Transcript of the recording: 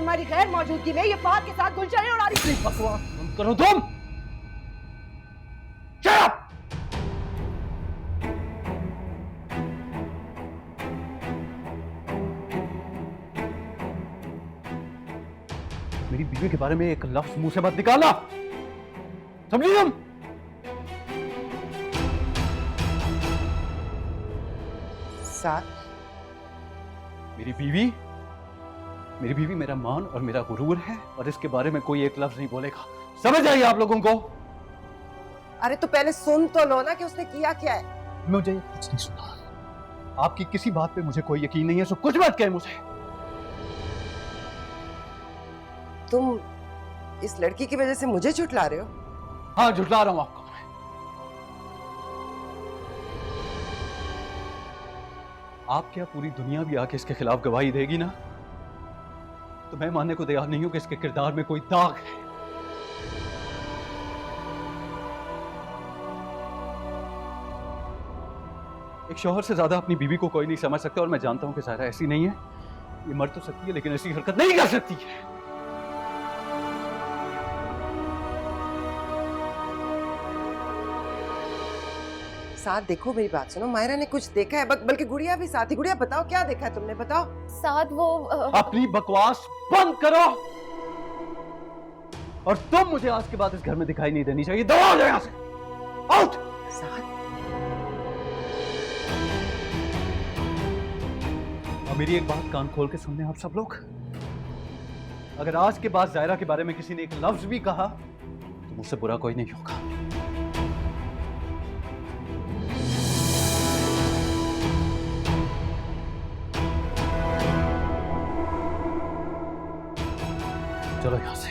तुम्हारी गैर मौजूदगी में ये फार के साथ गुलशनें उड़ा रही थी। बकवास बंद करो तुम। Shut up! मेरी बीवी के बारे में एक लफ्ज मुंह से मत निकालना, समझी तुम? साथ मेरी बीवी मेरा मान और मेरा गुरूर है, और इसके बारे में कोई एक लफ्ज नहीं बोलेगा। समझ आइए आप लोगों को? अरे तो पहले सुन तो लो ना कि उसने किया क्या है। मुझे कुछ नहीं सुना। आपकी किसी बात पे मुझे कोई यकीन नहीं है, सो कुछ मत कहे मुझे। तुम इस लड़की की वजह से मुझे झुठला रहे हो? हाँ, झुठला रहा हूं आपको। आप क्या पूरी दुनिया भी आके इसके खिलाफ गवाही देगी ना, तो मैं मानने को तैयार नहीं हूं कि इसके किरदार में कोई दाग है। एक शौहर से ज्यादा अपनी बीवी को कोई नहीं समझ सकता, और मैं जानता हूं कि ज़ाहिरा ऐसी नहीं है। ये मर तो सकती है लेकिन ऐसी हरकत नहीं कर सकती है। साथ देखो, मेरी बात सुनो, मायरा ने कुछ देखा है, बल्कि गुड़िया भी साथ ही। गुड़िया बताओ क्या देखा है तुमने, बताओ। साथ वो अपनी बकवास बंद करो, और तुम मुझे आज के बाद इस घर में दिखाई नहीं देनी चाहिए। दौड़ जाओ यहां से, आउट। साथ और मेरी एक बात कान खोल के सुनने आप सब लोग, अगर आज के बाद ज़ाहिरा के बारे में किसी ने एक लफ्ज भी कहा तो मुझसे बुरा कोई नहीं होगा। चलो यहां से।